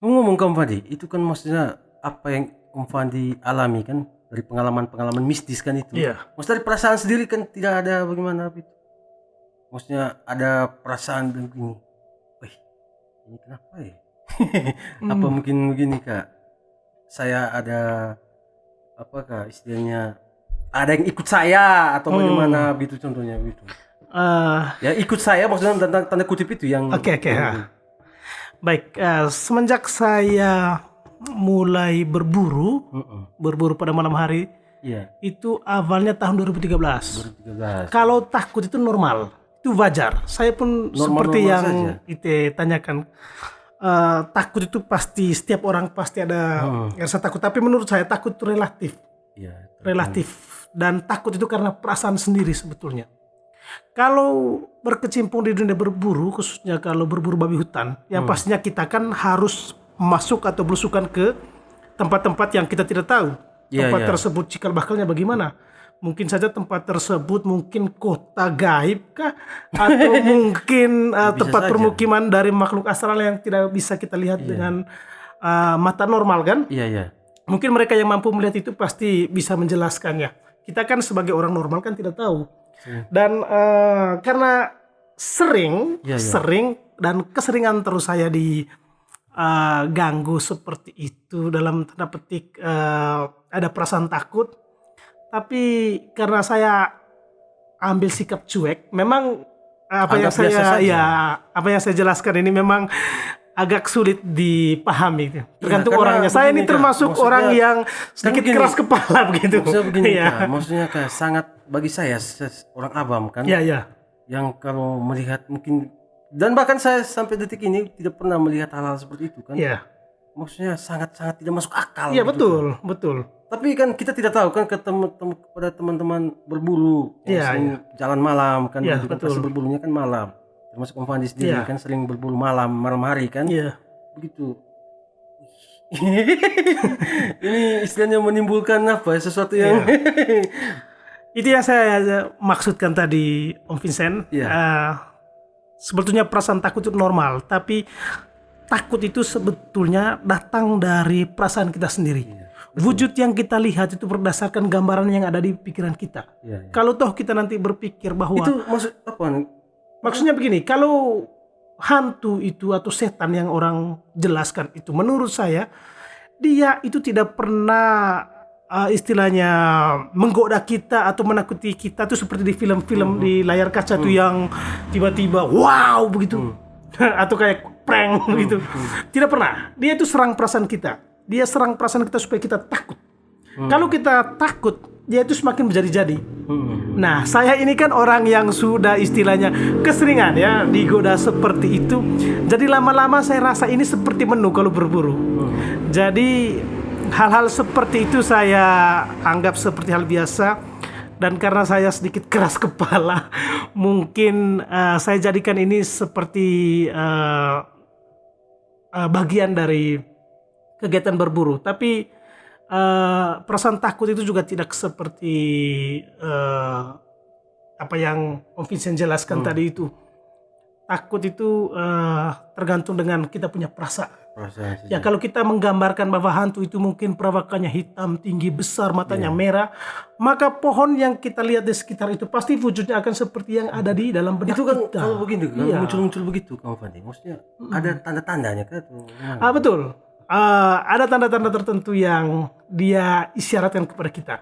Ngomong Om Fandi, itu kan maksudnya apa yang Om Fandi alami kan dari pengalaman-pengalaman mistis kan itu. Iya. Maksudnya dari perasaan sendiri kan tidak ada bagaimana itu. Maksudnya ada perasaan begini. Wih, ini kenapa ya? Apa Hmm. mungkin begini Kak? Saya ada apakah istilahnya ada yang ikut saya atau bagaimana gitu contohnya gitu. Eh, Ya ikut saya maksudnya tanda kutip itu yang oke. Baik, semenjak saya mulai Heeh. berburu pada malam hari, Iya, itu awalnya tahun 2013. 2013. Kalau takut itu normal, itu wajar. Saya pun seperti Normal-normal yang saja. Ite tanyakan, takut itu pasti setiap orang pasti ada Heeh. rasa takut. Tapi menurut saya takut itu relatif, Iya, relatif. Dan takut itu karena perasaan sendiri sebetulnya. Kalau berkecimpung di dunia berburu, khususnya kalau berburu babi hutan, yang pastinya kita kan harus masuk atau belusukan ke tempat-tempat yang kita tidak tahu. Iya, Tempat iya. tersebut cikal bakalnya bagaimana? Mungkin saja tempat tersebut mungkin kota gaib kah? Atau mungkin Bisa tempat saja. permukiman dari makhluk astral yang tidak bisa kita lihat dengan mata normal kan? Iya, iya. Mungkin mereka yang mampu melihat itu pasti bisa menjelaskannya. Kita kan sebagai orang normal kan tidak tahu. Dan karena sering, Iya, iya. sering dan keseringan terus saya diganggu seperti itu dalam tanda petik ada perasaan takut. Tapi karena saya ambil sikap cuek, memang Anggap biasa saja. apa yang saya jelaskan ini memang agak sulit dipahami. Tergantung karena orangnya. Saya ini begini, Kak, termasuk maksudnya orang yang kan sedikit begini. keras kepala begitu. Maksudnya begini Iya. Kak, maksudnya Kak sangat bagi saya orang awam kan Iya. yang kalau melihat mungkin dan bahkan saya sampai detik ini tidak pernah melihat hal-hal seperti itu kan. Iya. Maksudnya sangat-sangat tidak masuk akal Iya, gitu, betul, Kak. betul. Tapi kan kita tidak tahu kan kepada teman-teman berburu yang Iya, sering jalan malam kan Iya, begitu kan betul. pasti berburunya kan malam. Termasuk Om Fandi sendiri Iya. kan sering berburu malam hari kan. Iya. Begitu. Ini istilahnya menimbulkan apa ya, sesuatu yang Itu yang saya maksudkan tadi, Om Vincent. Iya. Sebetulnya perasaan takut itu normal, tapi takut itu sebetulnya datang dari perasaan kita sendiri. Wujud yang kita lihat itu berdasarkan gambaran yang ada di pikiran kita. Iya, iya. Kalau toh kita nanti berpikir bahwa Itu maksud apa? maksudnya begini, kalau hantu itu atau setan yang orang jelaskan itu, menurut saya dia itu tidak pernah istilahnya menggoda kita atau menakuti kita tuh seperti di film-film di layar kaca tuh yang tiba-tiba wow begitu atau kayak prank gitu. Tidak pernah. Dia itu serang perasaan kita. Dia serang perasaan kita supaya kita takut. Kalau kita takut, dia itu semakin menjadi-jadi. Nah, saya ini kan orang yang sudah istilahnya keseringan ya digoda seperti itu. Jadi lama-lama saya rasa ini seperti menu kalau berburu. Jadi hal-hal seperti itu saya anggap seperti hal biasa. Dan karena saya sedikit keras kepala, mungkin saya jadikan ini seperti bagian dari kegiatan berburu. Tapi perasaan takut itu juga tidak seperti apa yang Om Vincent jelaskan tadi itu. Takut itu tergantung dengan kita punya perasaan. Ya kalau kita menggambarkan bahwa hantu itu mungkin perawakannya hitam, tinggi, besar, matanya merah, maka pohon yang kita lihat di sekitar itu pasti wujudnya akan seperti yang ada di dalam benak Itu kan kita. kalau begini kan Iya. muncul-muncul begitu Kang Fandi. Maksudnya ada tanda-tandanya kan? Betul. Ada tanda-tanda tertentu yang dia isyaratkan kepada kita.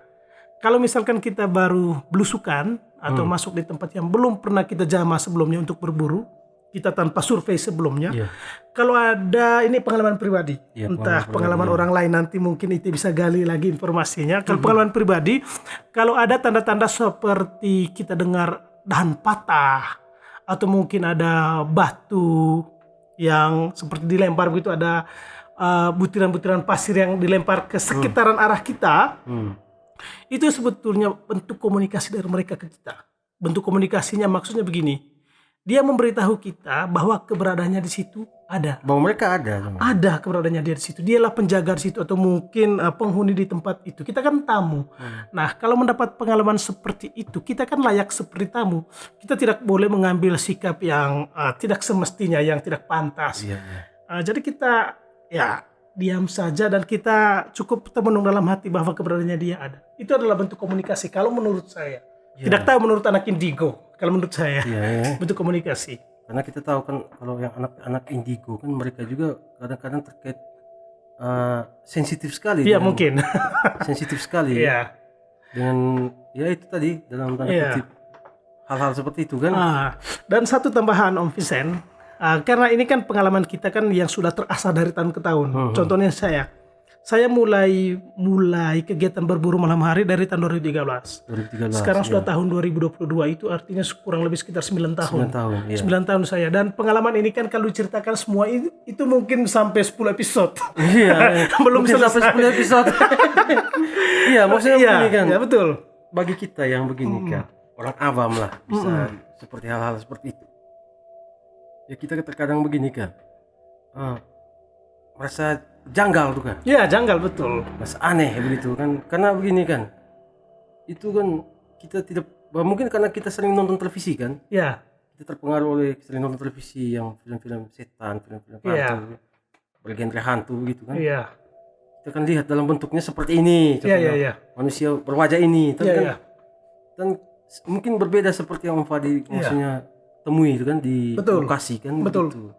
Kalau misalkan kita baru belusukan atau masuk di tempat yang belum pernah kita jamah sebelumnya untuk berburu, kita tanpa survei sebelumnya. Iya. Kalau ada, ini pengalaman pribadi, Iya, entah pengalaman pengalaman orang lain nanti mungkin itu bisa gali lagi informasinya. Kalau pengalaman pribadi, kalau ada tanda-tanda seperti kita dengar dahan patah atau mungkin ada batu yang seperti dilempar begitu, ada butiran-butiran pasir yang dilempar ke sekitaran arah kita, itu sebetulnya bentuk komunikasi dari mereka ke kita. Bentuk komunikasinya maksudnya begini, dia memberitahu kita bahwa keberadaannya di situ ada. Bahwa mereka ada. Ada keberadaannya dia di situ. Dialah penjaga di situ atau mungkin penghuni di tempat itu. Kita kan tamu. Nah, kalau mendapat pengalaman seperti itu, kita kan layak seperti tamu. Kita tidak boleh mengambil sikap yang tidak semestinya, yang tidak pantas. Iya, iya. Jadi kita ya diam saja dan kita cukup termenung dalam hati bahwa keberadaannya dia ada. Itu adalah bentuk komunikasi kalau menurut saya. Ya. Tidak tahu menurut anak indigo, kalau menurut saya Iya, ya. bentuk komunikasi. Karena kita tahu kan kalau yang anak-anak indigo kan mereka juga kadang-kadang terkait sensitif sekali. Iya dengan- mungkin. sensitif sekali Iya. dengan ya itu tadi dalam tanda Iya. kutip hal-hal seperti itu kan. Dan satu tambahan Om Vincent, karena ini kan pengalaman kita kan yang sudah terasah dari tahun ke tahun. Contohnya saya mulai kegiatan berburu malam hari dari tahun 2013. 2013. Sekarang ya. sudah tahun 2022, itu artinya kurang lebih sekitar 9 tahun. 9 tahun. Iya. 9 tahun saya, dan pengalaman ini kan kalau diceritakan semua itu mungkin sampai 10 episode. Iya. Belum Mungkin selesai. sampai 10 episode. Iya, maksudnya begini kan. Ya betul. Bagi kita yang begini kan, orang awam lah bisa seperti hal-hal seperti itu. Ya kita terkadang begini kan, merasa janggal tuh kan, Ya janggal betul. merasa aneh begitu kan, karena begini kan, itu kan kita tidak, mungkin karena kita sering nonton televisi kan, Ya, kita terpengaruh oleh sering nonton televisi yang film-film setan, film-film Iya. hantu, bergenre hantu gitu kan. iya, Kita kan lihat dalam bentuknya seperti ini, iya, contohnya iya, manusia berwajah ini, tapi iya, kan iya. dan mungkin berbeda seperti yang Om Fadi maksudnya temui itu kan di Betul. lokasi kan. Betul. begitu.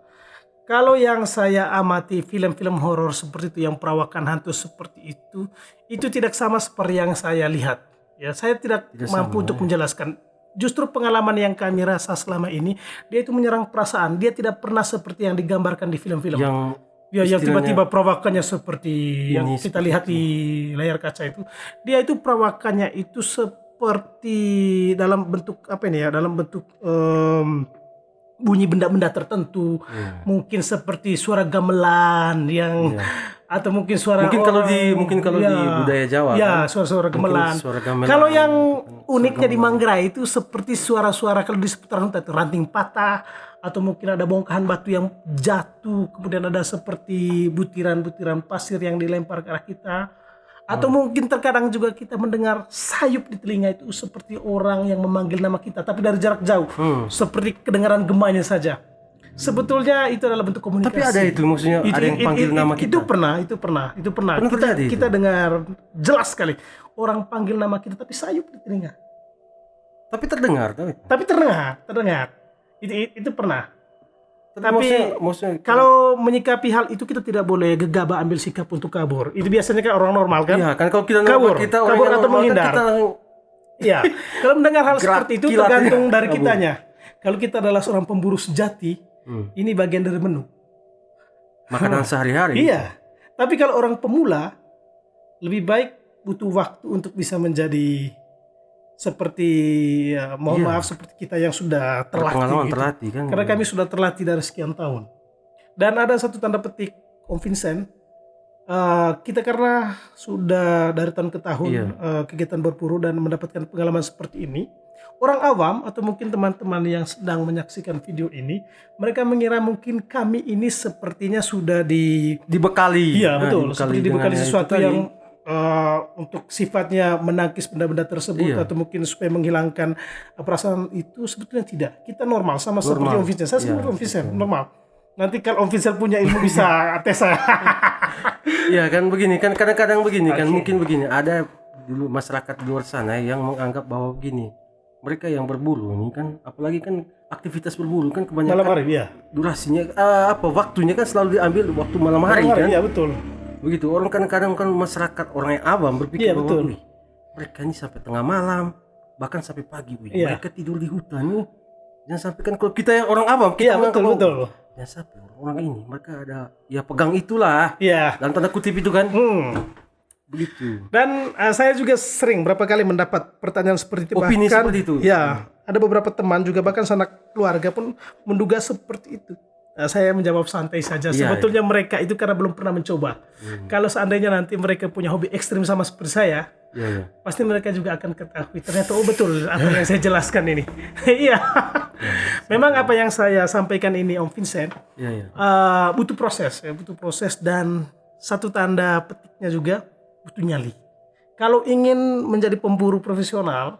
Kalau yang saya amati film-film horor seperti itu, yang perawakan hantu seperti itu tidak sama seperti yang saya lihat. Ya, saya tidak Tidak mampu sama, untuk menjelaskan. Justru pengalaman yang kami rasa selama ini, dia itu menyerang perasaan. Dia tidak pernah seperti yang digambarkan di film-film. Yang Yang istilahnya tiba-tiba perawakannya seperti yang ini, kita lihat di layar kaca itu. Dia itu perawakannya itu seperti dalam bentuk apa ini ya? Dalam bentuk bunyi benda-benda tertentu, mungkin seperti suara gamelan yang atau mungkin suara mungkin kalau di ya, di budaya Jawa ya kan, suara-suara mungkin gamelan. suara gamelan. Kalau yang Suara uniknya di gamelan. Manggarai itu seperti suara-suara kalau di seputaran hutan itu ranting patah, atau mungkin ada bongkahan batu yang jatuh, kemudian ada seperti butiran-butiran pasir yang dilempar ke arah kita. Atau mungkin terkadang juga kita mendengar sayup di telinga itu seperti orang yang memanggil nama kita, tapi dari jarak jauh, seperti kedengaran gemanya saja. Sebetulnya itu adalah bentuk komunikasi. Tapi ada itu maksudnya ada yang panggil nama kita. Itu pernah. Pernah terjadi itu? Kita dengar jelas sekali orang panggil nama kita, tapi sayup di telinga. Tapi terdengar, Tapi terdengar. Itu pernah. Tapi maksudnya kalau menyikapi hal itu kita tidak boleh gegabah ambil sikap untuk kabur. Itu biasanya kan orang normal kan? iya kan kalau kita Kabur. kita Kabur orang yang atau normal kan menghindar. kita Iya. Kalau mendengar hal Gerak seperti itu kilat tergantung ya, dari kabur. kitanya. Kalau kita adalah seorang pemburu sejati, ini bagian dari menu. makanan sehari-hari. Iya. Tapi kalau orang pemula, lebih baik butuh waktu untuk bisa menjadi seperti mohon maaf seperti kita yang sudah terlatih. Pengalaman gitu. terlatih kan. Karena kami sudah terlatih dari sekian tahun. Dan ada satu tanda petik, Om Vincent, kita karena sudah dari tahun ke tahun kegiatan berburu dan mendapatkan pengalaman seperti ini, orang awam atau mungkin teman-teman yang sedang menyaksikan video ini, mereka mengira mungkin kami ini sepertinya sudah dibekali. Iya betul, seperti dibekali dengan sesuatu itu tadi. yang untuk sifatnya menangkis benda-benda tersebut atau mungkin supaya menghilangkan perasaan itu. Sebetulnya tidak, kita normal sama seperti Om Vincent. Saya seperti Om Vincent, normal. Nanti kalau Om Vincent punya ilmu bisa tes saya. Iya kan begini kan kadang-kadang begini kan mungkin begini ada dulu masyarakat di luar sana yang menganggap bahwa begini mereka yang berburu ini kan apalagi kan aktivitas berburu kan kebanyakan Malam hari ya. durasinya waktunya kan selalu diambil waktu malam hari kan. Iya betul. Begitu orang kadang-kadang kan masyarakat orang yang awam berpikir bahwa betul. "Wih, mereka ini sampai tengah malam bahkan sampai pagi mereka tidur di hutan nih. Jangan sampai kan kalau kita yang orang awam kita menganggap bahwa, betul. jangan sampai orang ini mereka ada ya pegang itulah Iya. dalam tanda kutip itu kan begitu. Dan saya juga sering berapa kali mendapat pertanyaan seperti itu. Opini bahkan, seperti itu. Ya, ada beberapa teman juga bahkan sanak keluarga pun menduga seperti itu. Saya menjawab santai saja. Sebetulnya mereka itu karena belum pernah mencoba. Kalau seandainya nanti mereka punya hobi ekstrim sama seperti saya, pasti mereka juga akan ketahui. Ternyata betul apa yang saya jelaskan ini. Iya. Memang apa yang saya sampaikan ini Om Vincent butuh proses dan satu tanda petiknya juga butuh nyali. Kalau ingin menjadi pemburu profesional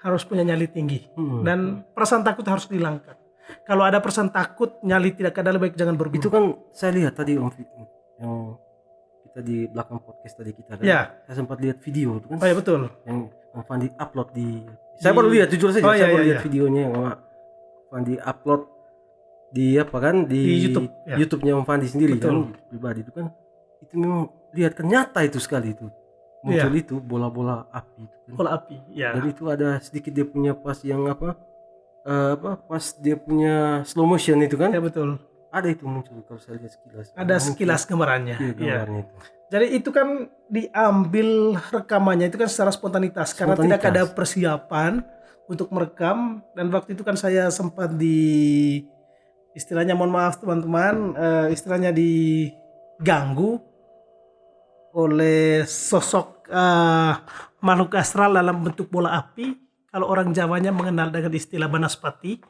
harus punya nyali tinggi dan perasaan takut harus dihilangkan. Kalau ada perasaan takut, nyali tidak ada, lebih baik jangan berburu. Itu kan saya lihat tadi Om Fit, yang kita di belakang podcast tadi kita kan. Ya. Saya sempat lihat video itu kan. Oh ya betul. Yang Om Fandi upload di saya baru lihat jujur saja, Oh, saya iya, baru iya, lihat iya. videonya yang Om Fandi upload di apa kan di YouTube, ya. YouTube-nya Om Fandi sendiri Betul. kan pribadi itu kan. Itu memang lihat kan nyata itu sekali itu. Muncul Iya. itu bola-bola api itu kan. Bola api. Ya. Dan itu ada sedikit dia punya pas yang pas dia punya slow motion itu kan. Ya betul. Ada itu muncul kalau saya lihat sekilas. Ada Muncul. sekilas gambarannya. Iya, Ya. gambarnya itu. Jadi itu kan diambil rekamannya itu kan secara spontanitas karena tidak ada persiapan untuk merekam, dan waktu itu kan saya sempat istilahnya mohon maaf teman-teman, istilahnya diganggu oleh sosok makhluk astral dalam bentuk bola api. Kalau orang Jawanya mengenal dengan istilah banaspati,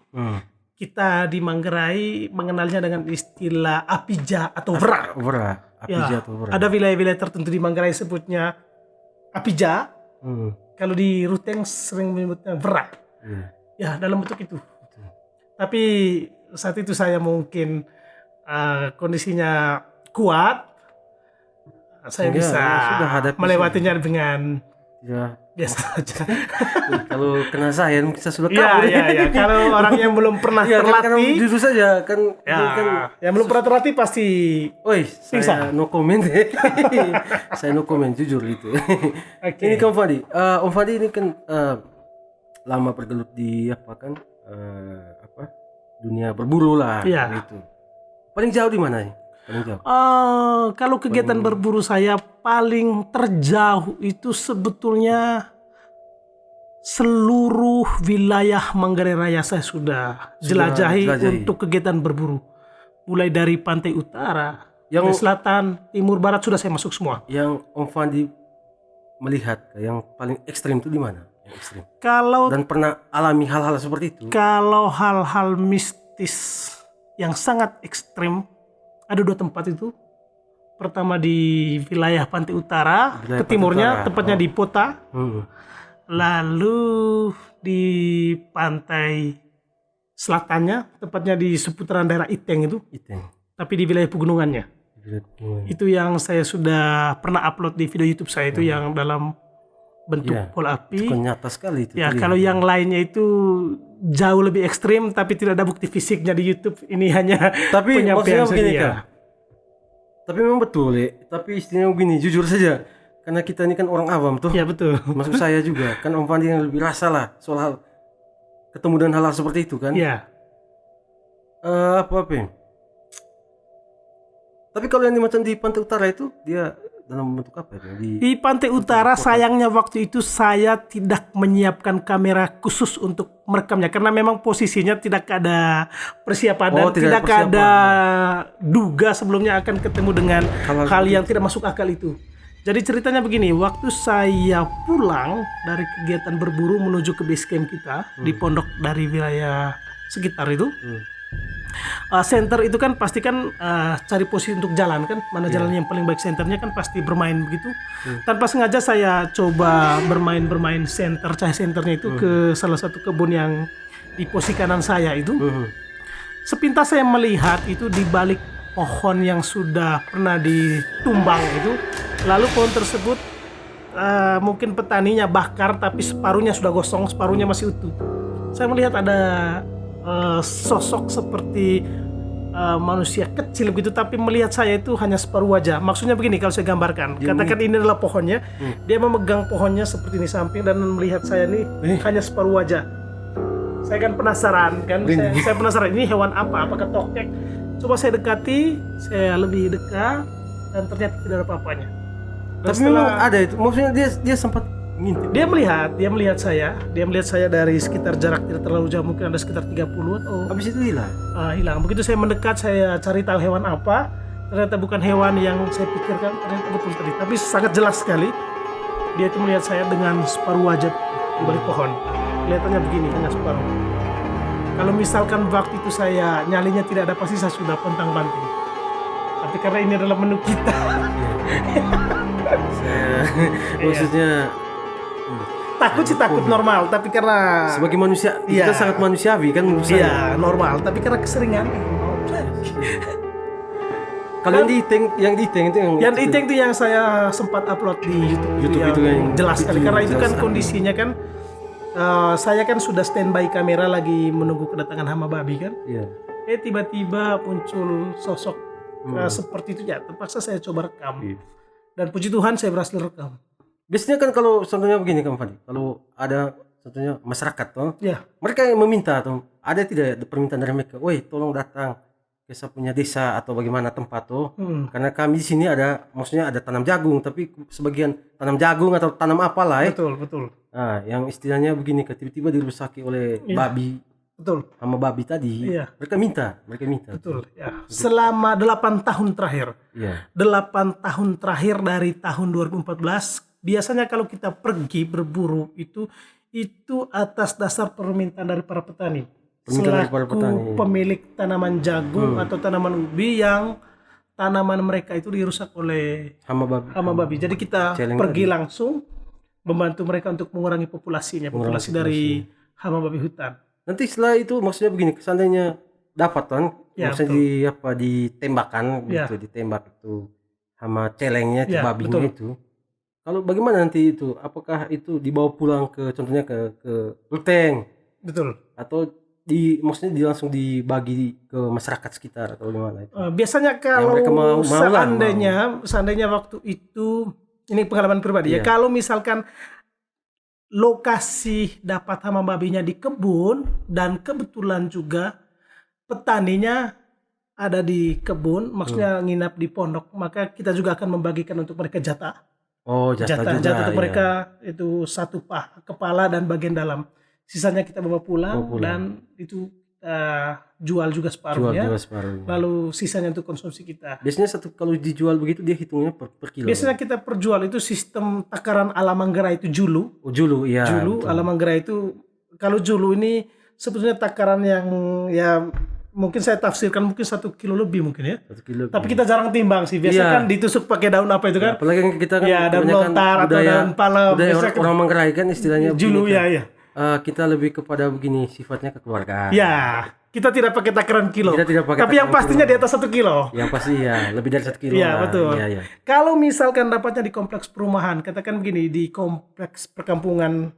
kita di Manggarai mengenalnya dengan istilah apija atau wera. Wera, apija Ya, atau wera. ada wilayah-wilayah tertentu di Manggarai sebutnya apija. Kalau di Ruteng sering menyebutnya wera. Iya. Ya, dalam bentuk itu. Tapi saat itu saya mungkin kondisinya kuat. Saya Sehingga bisa sudah hadapi melewatinya dengan Ya, biasa saja. kalau kena saya mungkin saya sudah Ya, kabur. ya. Kalau orang yang belum pernah Iya, kan terlatih, jujur saja kan ya, ini kan yang belum pernah terlatih pasti oi, saya Pingsan. no comment. Saya no comment jujur itu. Oke. Ini kan Fadi. Om Fadi ini kan lama bergelut di dunia berburu lah Iya. gitu. Paling jauh di mana nih? Paling jauh. Kalau kegiatan berburu saya paling terjauh itu sebetulnya seluruh wilayah Manggarai Raya saya sudah jelajahi untuk kegiatan berburu. Mulai dari pantai utara, pantai selatan, timur, barat sudah saya masuk semua. Yang Om Fandi melihat yang paling ekstrim itu di mana? Yang ekstrim. Kalau Dan pernah alami hal-hal seperti itu? Kalau hal-hal mistis yang sangat ekstrim, ada 2 tempat itu. Pertama di wilayah pantai utara, Wilayah ke pantai timurnya, utara. tepatnya di Pota. Lalu di pantai selatannya, tepatnya di seputaran daerah Iteng itu, Iteng. tapi di wilayah pegunungannya. Itu yang saya sudah pernah upload di video YouTube saya itu yang dalam bentuk Iya, bola api. Itu kan nyata sekali itu. Ya, terlihat. kalau yang lainnya itu jauh lebih ekstrim tapi tidak ada bukti fisiknya di YouTube. Ini hanya Tapi penyampaian maksudnya begini saja. kan. Tapi memang betul, Tapi istilahnya begini, jujur saja. Karena kita ini kan orang awam tuh. Ya betul. Masuk saya juga. Kan Om Fandi yang lebih rasa lah soal hal ketemu dengan hal-hal seperti itu kan. Ya. Apa? Tapi kalau yang macam di pantai utara itu dia dalam bentuk apa ya? Di pantai utara sayangnya waktu itu saya tidak menyiapkan kamera khusus untuk merekamnya karena memang posisinya tidak ada persiapan dan tidak ada duga sebelumnya akan ketemu dengan hal yang tidak masuk akal itu. Jadi ceritanya begini, waktu saya pulang dari kegiatan berburu menuju ke base camp kita di pondok dari wilayah sekitar itu, center itu kan pasti kan cari posisi untuk jalan kan, mana jalan yang paling baik centernya kan pasti bermain begitu. Tanpa sengaja saya coba bermain cahaya centernya itu ke salah satu kebun yang di posisi kanan saya itu. Sepintas saya melihat itu di balik pohon yang sudah pernah ditumbang itu, lalu pohon tersebut mungkin petaninya bakar tapi separuhnya sudah gosong, separuhnya masih utuh. Saya melihat ada sosok seperti manusia kecil begitu, tapi melihat saya itu hanya separuh wajah. Maksudnya begini kalau saya gambarkan, katakan ini adalah pohonnya, dia memegang pohonnya seperti ini samping dan melihat saya ini hanya separuh wajah. Saya kan penasaran kan, saya penasaran ini hewan apa, apakah tokek? Coba saya dekati, saya lebih dekat dan ternyata tidak ada apa-apanya. Tapi memang ada itu, maksudnya dia sempat ngintip. Dia melihat saya dari sekitar jarak tidak terlalu jauh, mungkin ada sekitar 30 atau Habis itu hilang. hilang. Begitu saya mendekat, saya cari tahu hewan apa, ternyata bukan hewan yang saya pikirkan, ternyata betul tadi. Tapi sangat jelas sekali, dia itu melihat saya dengan separuh wajah di balik pohon. Kelihatannya begini, hanya separuh. Kalau misalkan waktu itu saya nyalinya tidak ada, pasti saya sudah pontang-panting. Tapi karena ini adalah menu kita. Maksudnya Takut sih takut normal, tapi karena Sebagai manusia, itu Iya. kan sangat manusiawi kan menurut saya. iya normal, tapi karena keseringan. Kalau yang di tank itu Yang itu tuh yang saya sempat upload di YouTube, YouTube itu yang jelas sekali video karena itu kan jelas. kondisinya kan saya kan sudah standby kamera lagi menunggu kedatangan hama babi kan. Iya. Tiba-tiba muncul sosok seperti itu ya, terpaksa saya coba rekam. Iya. Dan puji Tuhan saya berhasil rekam. Biasanya kan kalau contohnya begini kan Fadi, kalau ada contohnya masyarakat toh, Ya, mereka yang meminta tuh, ada tidak permintaan dari mereka, woi tolong datang ke saya punya desa atau bagaimana tempat tuh, karena kami di sini ada, maksudnya ada tanam jagung, tapi sebagian tanam jagung atau tanam apalah betul, betul. Nah, yang istilahnya begini, tiba-tiba dirusaki oleh babi, Betul. sama babi tadi, Iya. mereka minta. Betul, ya. Selama 8 tahun terakhir. Iya. 8 tahun terakhir dari tahun 2014, biasanya kalau kita pergi berburu itu atas dasar permintaan dari para petani. Permintaan dari para Selaku petani. pemilik tanaman jagung atau tanaman ubi yang tanaman mereka itu dirusak oleh Hama babi. hama babi. Jadi kita Celeng pergi langsung membantu mereka untuk mengurangi populasi dari hama babi hutan. Nanti setelah itu maksudnya begini, seandainya dapat kan, Ya, maksudnya ditembakkan Ya. gitu, ditembak itu sama celengnya, Ya, babinya betul. itu. Kalau bagaimana nanti itu? Apakah itu dibawa pulang ke contohnya ke Ruteng Betul. atau maksudnya langsung dibagi ke masyarakat sekitar atau gimana itu? Biasanya kalau mereka mau lah, seandainya waktu itu, ini pengalaman pribadi ya, Iya. kalau misalkan lokasi dapat hama babinya di kebun dan kebetulan juga petaninya ada di kebun, maksudnya nginap di pondok, maka kita juga akan membagikan untuk mereka jatah. Oh, jatah juga. Jatah untuk ya. mereka itu satu kepala dan bagian dalam. Sisanya kita bawa pulang. Dan itu jual juga separuhnya. Jual separuhnya. Lalu sisanya untuk konsumsi kita. Biasanya kalau dijual begitu dia hitungnya per kilo. Biasanya kita perjual itu sistem takaran ala Manggarai itu julu. Oh, julu, ya. Julu ala Manggarai itu, kalau julu ini sebetulnya takaran yang ya mungkin saya tafsirkan mungkin 1 kilo lebih mungkin ya. 1 kilo. Tapi kita jarang timbang sih. Biasanya kan ditusuk pakai daun apa itu kan? Apalagi kita kan Ya, daun kebanyakan lontar atau daun palem. budaya Biasanya orang Manggarai kan istilahnya julu begini ya. kita lebih kepada begini sifatnya kekeluargaan. Ya, kita tidak pakai takaran kilo. Kita tidak pakai Tapi yang takaran pastinya di atas 1 kilo. Yang pasti ya lebih dari 1 kilo. Iya, lah. betul. Iya. Kalau misalkan dapatnya di kompleks perumahan, katakan begini, di kompleks perkampungan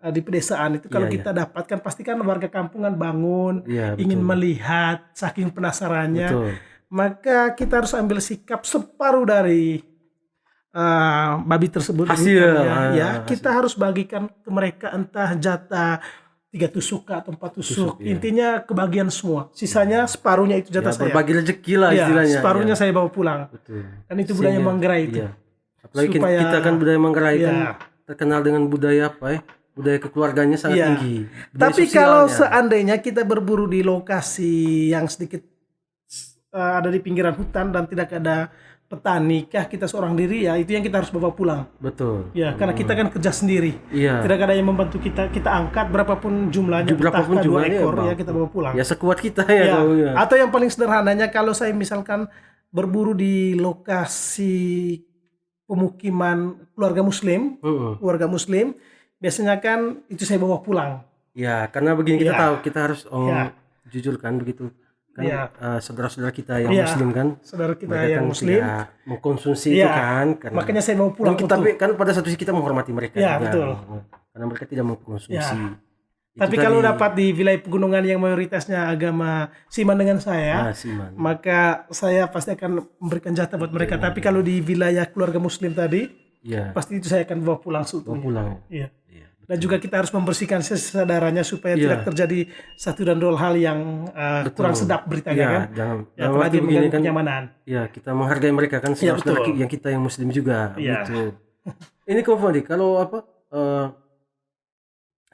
di pedesaan itu, kalau kita dapatkan pastikan warga kampungan bangun, Iya, ingin melihat, saking penasarannya, Betul. maka kita harus ambil sikap separuh dari babi tersebut. Hasil, ya, kita harus bagikan ke mereka entah jatah 3 tusuk atau 4 tusuk. Intinya kebagian semua. Sisanya separuhnya itu jatah saya. Berbagi rezeki lah Ya, istilahnya. separuhnya saya bawa pulang. Betul. Dan itu budaya Manggarai itu. Iya. Apalagi Supaya- kita kan budaya Manggarai kan Iya. terkenal dengan budaya apa ya? Budaya kekeluarganya sangat Iya. tinggi. Budaya Tapi sosialnya. kalau seandainya kita berburu di lokasi yang sedikit ada di pinggiran hutan dan tidak ada petani, kita seorang diri, ya itu yang kita harus bawa pulang. Betul. Ya, karena kita kan kerja sendiri. Iya. Tidak ada yang membantu kita angkat berapapun jumlahnya, Berapapun entah 2 jumlahnya, ekor Bang. ya kita bawa pulang. Ya sekuat kita ya. Ya. tahunya. Atau yang paling sederhananya kalau saya misalkan berburu di lokasi pemukiman keluarga muslim, biasanya kan itu saya bawa pulang. Ya, karena begini kita Ya. tahu kita harus Ya. jujur kan begitu. Kan Ya. saudara-saudara kita yang Ya. muslim kan, Saudara kita mereka yang kan muslim, tidak mengkonsumsi itu Ya. kan karena makanya saya bawa pulang. dan tapi kan pada satu sisi kita menghormati mereka Ya, juga. betul. Karena mereka tidak mengkonsumsi. Ya. Itu Tapi tadi. kalau dapat di wilayah pegunungan yang mayoritasnya agama Siman dengan saya, Siman. maka saya pasti akan memberikan jatah buat mereka. Tapi kalau di wilayah keluarga muslim tadi, Iya. pasti itu saya akan bawa pulang Bawa seutuhnya. pulang. Iya. Iya. Dan juga kita harus membersihkan kesadarannya supaya Iya. tidak terjadi satu dan dua hal yang kurang sedap beritanya Iya, kan. jangan Ya, dalam apalagi arti begini mengganggu kan. kenyamanan. Ya, kita menghargai mereka kan Iya, saudara betul. yang kita yang muslim juga Iya. gitu. Ini Kak Fandi, kalau apa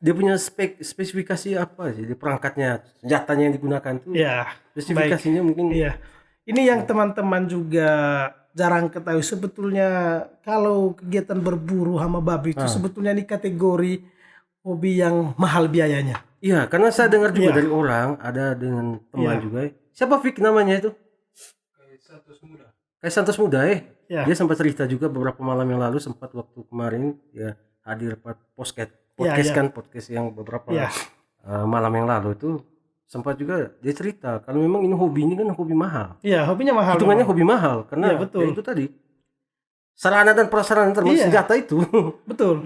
dia punya spesifikasi apa sih di perangkatnya, senjatanya yang digunakan tuh? Iya. Spesifikasinya mungkin Iya. Ini yang teman-teman juga jarang ketahui, sebetulnya kalau kegiatan berburu hama babi itu sebetulnya ini kategori hobi yang mahal biayanya. Iya, karena saya dengar juga Iya. dari orang, ada dengan teman Iya. juga. Siapa Fik namanya itu? Kayak Santos Muda Iya. Dia sempat cerita juga beberapa malam yang lalu, sempat waktu kemarin ya hadir podcast Iya. kan podcast yang beberapa Iya. malam yang lalu itu sempat juga dia cerita kalau memang ini kan hobi mahal. Iya, hobinya mahal. Hitungannya memang. hobi mahal karena Iya, betul. ya itu tadi sarana dan prasarana termasuk Iya. senjata itu Betul.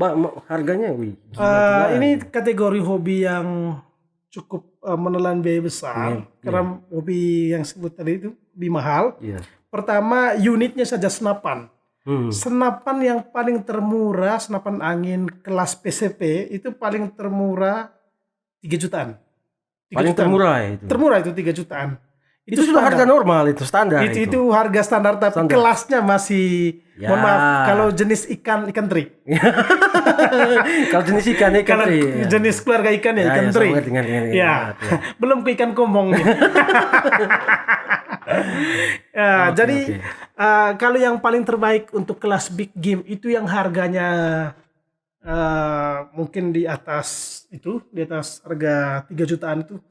harganya gila. Ini kategori hobi yang cukup menelan biaya besar Iya. karena hobi yang sebut tadi itu lebih mahal. Iya. Pertama, unitnya saja senapan. Senapan yang paling termurah, senapan angin kelas PCP itu paling termurah 3 jutaan. 3 Paling jutaan. termurah itu. Termurah itu 3 jutaan. Itu sudah harga normal itu standar Itu harga standar tapi Standar. kelasnya masih Ya. mohon maaf kalau jenis ikan teri. Kalau jenis ikan Kalau teri. jenis keluarga ikan ya ikan ya, teri. sama dengan Ya. ya. Belum ke ikan komong. Ya, Oke, jadi oke. kalau yang paling terbaik untuk kelas big game itu yang harganya mungkin di atas harga 3 jutaan itu.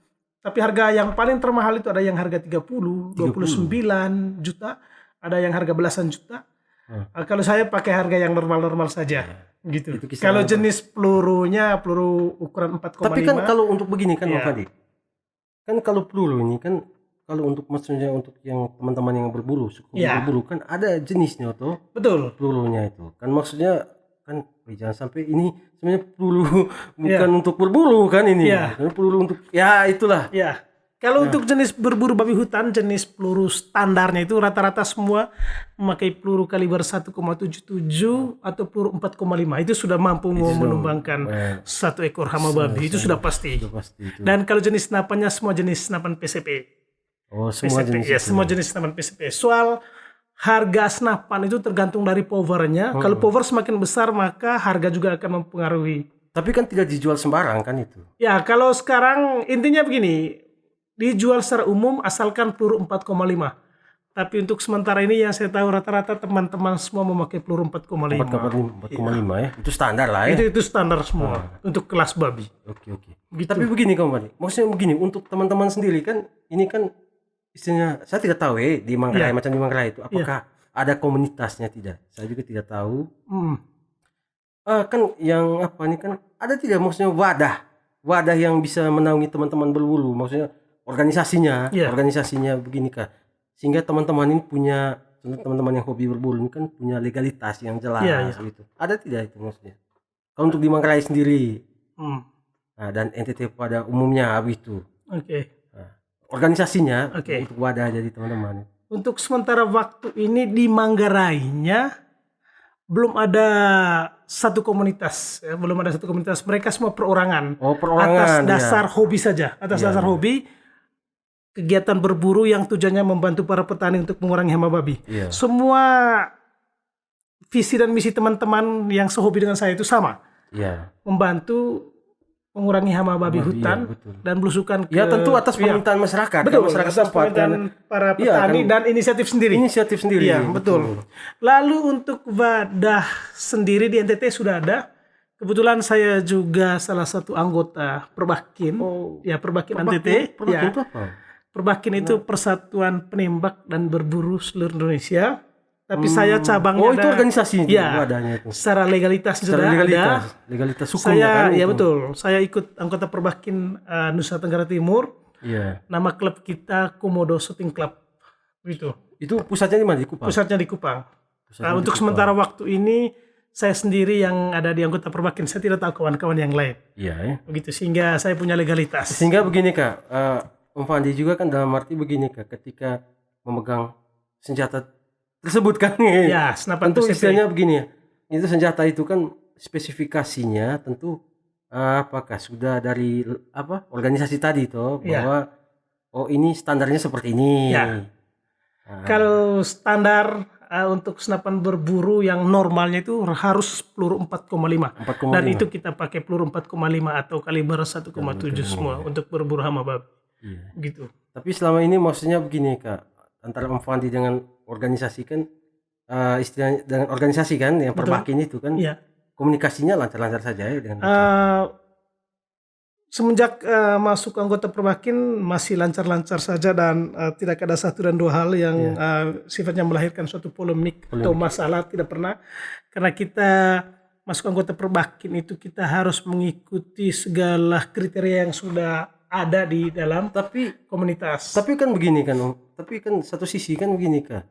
Tapi harga yang paling termahal itu ada yang harga 30, 29 juta, ada yang harga belasan juta. Kalau saya pakai harga yang normal-normal saja gitu. Itu kisaran Kalau apa? jenis pelurunya peluru ukuran 4,5. Tapi kan kalau untuk begini kan Iya. Bang Fadi. Kan kalau peluru ini kan kalau untuk maksudnya untuk yang teman-teman yang berburu, suku Iya. berburu kan ada jenisnya tuh Betul. pelurunya itu. Kan maksudnya kan jangan sampai ini sebenarnya peluru bukan untuk berburu kan ini. Iya. Kan peluru untuk ya itulah. Ya. Kalau untuk jenis berburu babi hutan, jenis peluru standarnya itu rata-rata semua memakai peluru kaliber 1,77 atau peluru 4,5. Itu sudah mampu menumbangkan satu ekor hama babi. Itu sudah pasti. Itu pasti itu. Dan kalau jenis senapannya semua jenis senapan PCP. Oh, semua PCP. jenis. Ya, itu. semua jenis senapan PCP. Soal harga senapan itu tergantung dari powernya. Kalau power semakin besar maka harga juga akan mempengaruhi. Tapi kan tidak dijual sembarang kan itu. Ya, kalau sekarang intinya begini, dijual secara umum asalkan peluru 4,5. Tapi untuk sementara ini yang saya tahu rata-rata teman-teman semua memakai peluru 4,5. 4,5 ya. Itu standar lah ya. Itu standar semua untuk kelas babi. Oke. Gitu. Tapi begini kawan Fadi. Maksudnya begini untuk teman-teman sendiri kan ini kan istilahnya saya tidak tahu di Manggarai macam di Manggarai itu apakah ada komunitasnya tidak. Saya juga tidak tahu. Kan yang apa nih kan ada tidak maksudnya wadah yang bisa menaungi teman-teman berburu maksudnya organisasinya begini kah sehingga teman-teman ini punya teman-teman yang hobi berburu ini kan punya legalitas yang jelas gitu. Ada tidak itu maksudnya kalau untuk di Manggarai sendiri dan NTT pada umumnya itu organisasinya untuk wadah jadi teman-teman. Untuk sementara waktu ini di Manggarainya belum ada satu komunitas, belum ada satu komunitas. Mereka semua perorangan. Perorangan. Atas dasar hobi saja, dasar hobi. Kegiatan berburu yang tujuannya membantu para petani untuk mengurangi hama babi. Semua visi dan misi teman-teman yang sehobi dengan saya itu sama. Membantu mengurangi hama babi hutan dan belusukan ke tentu atas permintaan masyarakat. Betul, masyarakat atas tempat permintaan para petani dan inisiatif sendiri. Iya, betul. Lalu untuk wadah sendiri di NTT sudah ada. Kebetulan saya juga salah satu anggota Perbakin. Perbakin NTT. Perbakin itu apa? Perbakin itu Persatuan Penembak dan Berburu Seluruh Indonesia. Tapi saya cabangnya itu organisasi wadahnya itu. Secara legalitas sudah ada. Legalitas hukumnya kan. Iya betul. Saya ikut anggota Perbakin Nusa Tenggara Timur. Nama klub kita Komodo Shooting Club. Gitu. Itu pusatnya di mana? Di Kupang. Pusatnya di Kupang. Untuk sementara waktu ini saya sendiri yang ada di anggota Perbakin. Saya tidak tahu kawan-kawan yang lain. Begitu sehingga saya punya legalitas. Sehingga begini Kak, Om Fandi juga kan dalam arti begini Kak, ketika memegang senjata tersebut kan senapan tentu PCP. istilahnya begini itu senjata itu kan spesifikasinya tentu apakah sudah dari organisasi tadi toh bahwa ini standarnya seperti ini. Kalau standar untuk senapan berburu yang normalnya itu harus peluru 4,5 dan itu kita pakai peluru 4,5 atau kaliber 1,7 semua untuk berburu hama babi. Gitu. Tapi selama ini maksudnya begini Kak, antara Om Fandi dengan organisasi kan istilahnya dengan organisasi kan yang Perbakin itu kan komunikasinya lancar-lancar saja ya dengan semenjak masuk anggota Perbakin masih lancar-lancar saja dan tidak ada satu dan dua hal yang sifatnya melahirkan suatu polemik atau masalah, tidak pernah, karena kita masuk anggota Perbakin itu kita harus mengikuti segala kriteria yang sudah ada di dalam Tapi komunitas. kan begini kan Om. Tapi kan satu sisi kan begini kan.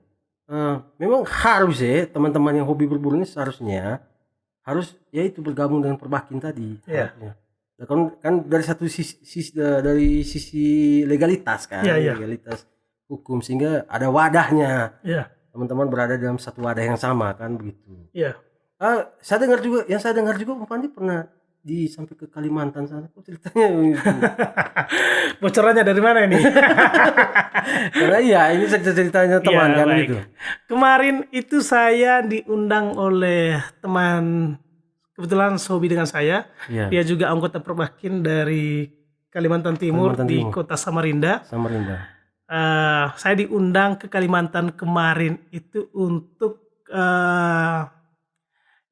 Memang harus ya teman-teman yang hobi berburu ini seharusnya harus ya itu bergabung dengan Perbakin tadi. Iya. Harusnya. Nah, kan dari satu sisi legalitas kan, Iya, iya. legalitas hukum sehingga ada wadahnya. Iya, Teman-teman berada dalam satu wadah yang sama kan begitu. iya. Saya dengar juga Om Pandi pernah sampai ke Kalimantan sana. Kok ceritanya begitu? Bocorannya dari mana ini? Karena iya ini ceritanya teman Iya, kan baik. gitu. Kemarin itu saya diundang oleh teman kebetulan sehobi dengan saya. Iya. Dia juga anggota Perbakin dari Kalimantan Timur Kalimantan di Timur. kota Samarinda. Samarinda. Saya diundang ke Kalimantan kemarin itu untuk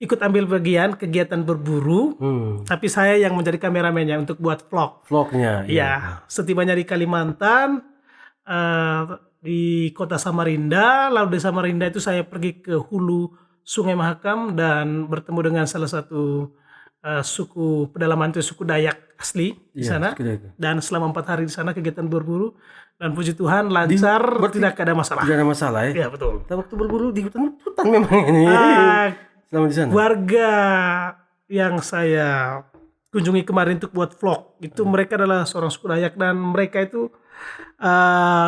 ikut ambil bagian kegiatan berburu. Tapi saya yang menjadi kameramennya untuk buat vlog. Vlognya. Iya, setibanya di Kalimantan, di kota Samarinda, lalu di Samarinda itu saya pergi ke hulu Sungai Mahakam dan bertemu dengan salah satu suku pedalaman itu suku Dayak asli di Iya, sana. sekedar itu. Dan selama 4 hari di sana kegiatan berburu dan puji Tuhan lancar, berarti tidak ada masalah. Tidak ada masalah ya. Iya betul. Kita waktu berburu di hutan memang ini. Selama di sana. Warga yang saya kunjungi kemarin untuk buat vlog itu mereka adalah seorang suku Dayak dan mereka itu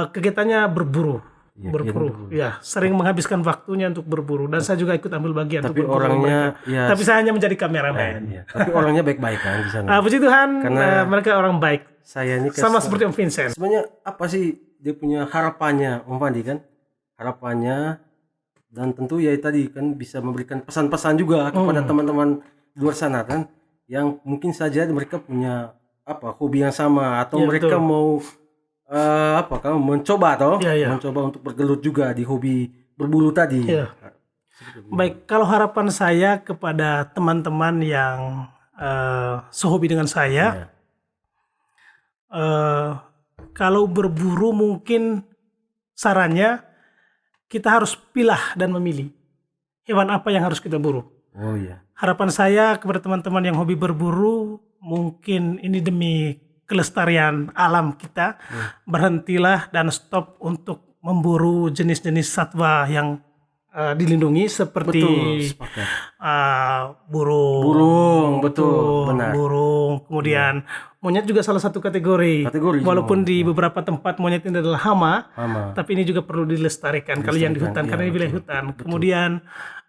kegiatannya berburu. Iya, Berburu, ya sering menghabiskan waktunya untuk berburu dan saya juga ikut ambil bagian Tapi untuk berburu orangnya mereka. ya. Tapi saya hanya menjadi kameramen. Iya. Tapi orangnya baik-baik kan di sana. Puji Tuhan, Karena mereka orang baik, Saya ini sama seperti Om Vincent. sebenarnya apa sih dia punya harapannya Om Pandi kan? Harapannya dan tentu ya tadi kan bisa memberikan pesan-pesan juga kepada teman-teman di luar sana kan yang mungkin saja mereka punya hobi yang sama atau Ya, mereka betul. mau mencoba Ya, ya. mencoba untuk bergelut juga di hobi berburu tadi. Ya. Baik, kalau harapan saya kepada teman-teman yang sehobi dengan saya, Ya. kalau berburu mungkin sarannya kita harus pilah dan memilih hewan apa yang harus kita buru. Oh iya. Harapan saya kepada teman-teman yang hobi berburu, mungkin ini demi kelestarian alam kita, berhentilah dan stop untuk memburu jenis-jenis satwa yang dilindungi seperti Sepakat. burung, betul, benar. burung, kemudian monyet juga salah satu kategori. Walaupun di beberapa tempat monyet ini adalah hama, tapi ini juga perlu dilestarikan kalau yang di hutan, karena ini wilayah hutan. Kemudian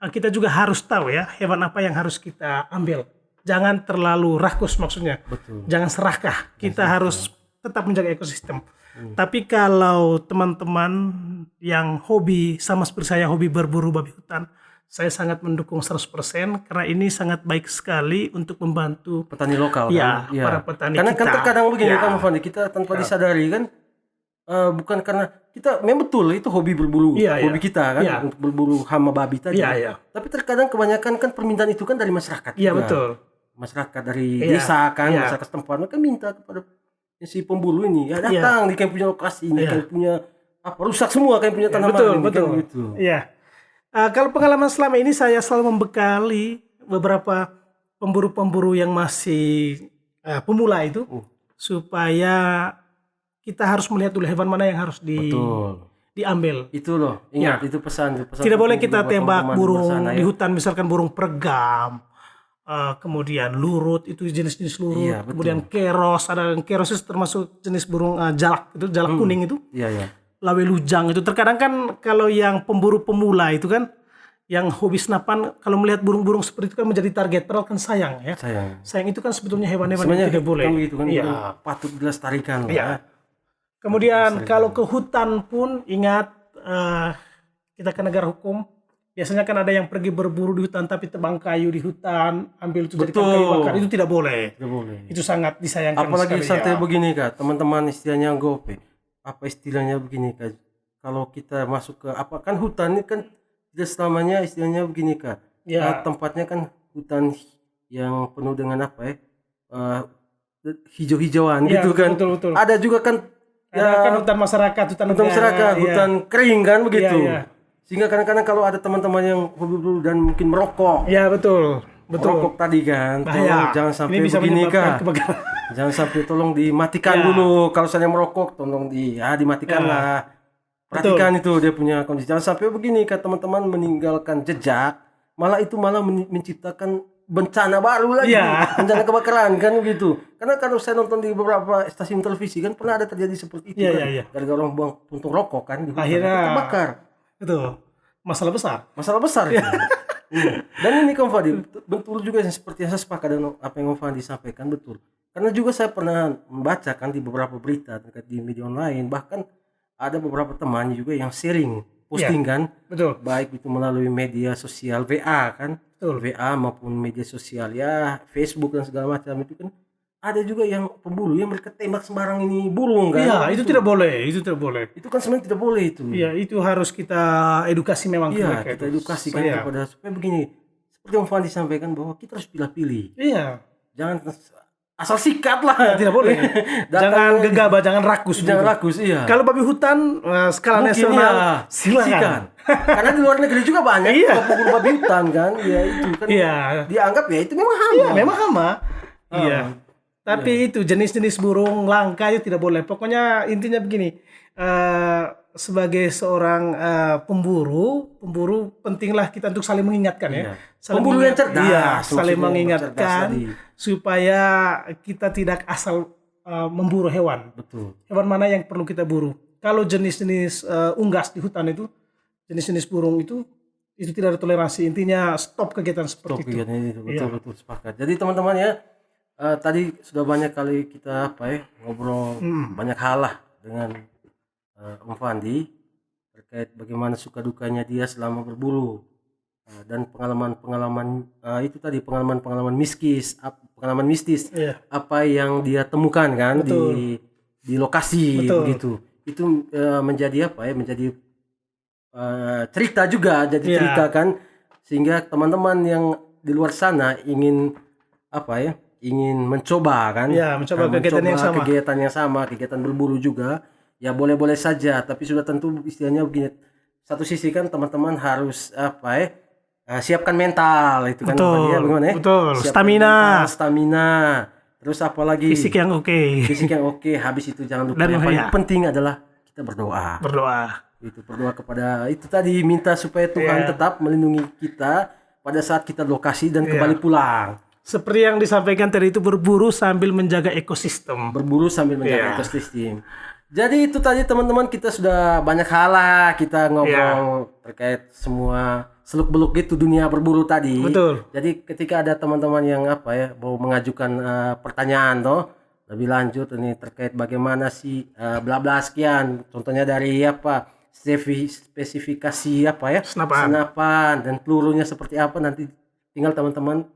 kita juga harus tahu ya hewan apa yang harus kita ambil. Jangan terlalu rakus maksudnya. Betul. Jangan serakah. Kita harus tetap menjaga ekosistem. Tapi kalau teman-teman yang hobi sama seperti saya hobi berburu babi hutan, saya sangat mendukung 100% karena ini sangat baik sekali untuk membantu Petani lokal ya, kan. Iya. para petani Karena kita. kan terkadang begini Ya. kan Fandi, kita tanpa disadari kan bukan karena kita memang betul itu hobi berburu, Iya, hobi iya. kita kan Iya. untuk berburu hama babi tadi. Iya, iya. Tapi terkadang kebanyakan kan permintaan itu kan dari masyarakat. Iya juga. betul. Masyarakat dari Iya, desa kan, iya. masyarakat setempat mereka minta kepada si pemburu ini, ya datang di kayak punya lokasi ini, Iya. kayak punya rusak semua kayak punya tanaman Betul, ini, betul. kan gitu. Iya. Kalau pengalaman selama ini saya selalu membekali beberapa pemburu-pemburu yang masih pemula itu supaya kita harus melihat dulu hewan mana yang harus Betul. diambil. Itu loh, ingat itu pesan Tidak penting boleh kita buat tembak teman-teman di luar burung sana, di ya. hutan, misalkan burung peregam, kemudian lurut itu jenis-jenis lurut, Iya, betul. kemudian keros, ada yang keros itu termasuk jenis burung jalak itu, jalak kuning itu, Iya, iya. lawelujang itu. Terkadang kan kalau yang pemburu pemula itu kan, yang hobi senapan kalau melihat burung-burung seperti itu kan menjadi target, padahal kan sayang ya. Sayang itu kan sebetulnya hewan-hewan yang tidak boleh. Kan gitu kan, Iya. kan patut dilestarikan lah. Iya. Kemudian kalau ke hutan pun ingat kita ke negara hukum. Biasanya kan ada yang pergi berburu di hutan tapi tebang kayu di hutan, ambil itu jadikan kayu bakar, itu tidak boleh. Tidak boleh. Itu sangat disayangkan Apalagi sekali, santai ya. begini Kak, teman-teman istilahnya gope. Apa istilahnya begini Kak? Kalau kita masuk ke kan hutan ini kan tidak selamanya istilahnya begini Kak. Ya. Tempatnya kan hutan yang penuh dengan hijau-hijauan Ya, gitu kan. betul. Ada juga kan Ada kan hutan masyarakat, hutan negara, ya. hutan kering kan begitu. Iya, iya. Sehingga kadang-kadang kalau ada teman-teman yang hobi berburu dan mungkin merokok, Ya betul. Betul. rokok tadi kan. Bahaya. Tolong jangan sampai Ini bisa begini menyebabkan kah. kebakaran. Jangan sampai tolong dimatikan Ya. dulu. Kalau saya merokok tolong dimatikan Ya. lah. Perhatikan itu dia punya kondisi. Jangan sampai begini kan teman-teman meninggalkan jejak, malah itu malah menciptakan bencana baru lagi. Ya. Bencana kebakaran kan begitu. Karena kalau saya nonton di beberapa stasiun televisi kan pernah ada terjadi seperti itu Ya, kan. ya, ya. Gara-gara orang buang puntung rokok kan di hutan, Akhirnya terbakar. itu masalah besar. Masalah besar itu. Dan ini Kang Fadi betul juga yang seperti yang saya sepakat dengan apa yang Kang Fadi sampaikan betul. Karena juga saya pernah membaca kan di beberapa berita terkait di media online, bahkan ada beberapa teman juga yang sharing posting kan, Betul. baik itu melalui media sosial WA kan, Betul. WA maupun media sosial ya Facebook dan segala macam itu kan ada juga yang pemburu yang mereka tembak sembarang ini burung kan. Iya, itu tidak boleh, itu tidak boleh. Itu kan sebenarnya tidak boleh itu. Iya, itu harus kita edukasi memang ke Iya, mereka kita itu. edukasi kan Iya. kepada supaya begini. Seperti yang Fandi sampaikan bahwa kita harus pilih-pilih. Iya, Jangan asal sikat lah. tidak boleh. Jangan gegabah, jangan rakus. Jangan gitu. rakus, iya. Kalau babi hutan skala Mungkin nasional, iya, silakan. Karena di luar negeri juga banyak Iya. pemburu babi hutan kan. Ya itu kan Iya. dianggap ya itu memang hama. Iya, memang hama. Iya. Tapi itu jenis-jenis burung langka itu tidak boleh. Pokoknya intinya begini. Sebagai seorang pemburu pentinglah kita untuk saling mengingatkan ya. Iya. Saling Pemburu yang cerdas, Iya, saling maksudnya yang mengingatkan cerdas tadi. supaya kita tidak asal memburu hewan. Betul. Hewan mana yang perlu kita buru? Kalau jenis-jenis unggas di hutan itu, jenis-jenis burung itu tidak ada toleransi. Intinya stop kegiatan seperti itu. Kegiatan itu Iya. betul sepakat. Jadi teman-teman ya, tadi sudah banyak kali kita ngobrol banyak hal lah dengan Om Fandi terkait bagaimana suka dukanya dia selama berburu dan pengalaman itu tadi pengalaman mistis Iya. apa yang dia temukan kan Betul. di lokasi Betul. begitu. Itu menjadi menjadi cerita juga, jadi Iya. cerita kan, sehingga teman-teman yang di luar sana ingin ingin mencoba kan, Iya, mencoba kegiatan yang sama. kegiatan berburu juga, ya boleh-boleh saja, tapi sudah tentu istilahnya begini, satu sisi kan teman-teman harus siapkan mental itu kan, Betul, ya, bagaimana ya? betul. Siapkan mental, stamina, terus apalagi Fisik yang oke. fisik yang oke. Habis itu jangan lupa Dan yang paling ya. penting adalah kita berdoa. Berdoa kepada itu tadi, minta supaya Tuhan Iya. tetap melindungi kita pada saat kita lokasi dan kembali pulang. Seperti yang disampaikan tadi itu berburu sambil menjaga ekosistem. Berburu sambil menjaga Iya. ekosistem. Jadi itu tadi teman-teman, kita sudah banyak hal lah kita ngobrol terkait semua seluk-beluk gitu dunia berburu tadi. Betul. Jadi ketika ada teman-teman yang mau mengajukan pertanyaan lebih lanjut ini terkait bagaimana sih bla bla sekian, contohnya dari spesifikasi senapan dan pelurunya seperti apa, nanti tinggal teman-teman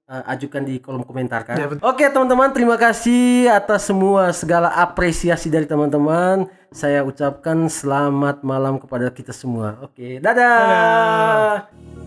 ajukan di kolom komentar kan. Ya, betul. Oke teman-teman, terima kasih atas semua segala apresiasi dari teman-teman. Saya ucapkan selamat malam kepada kita semua. Oke, dadah.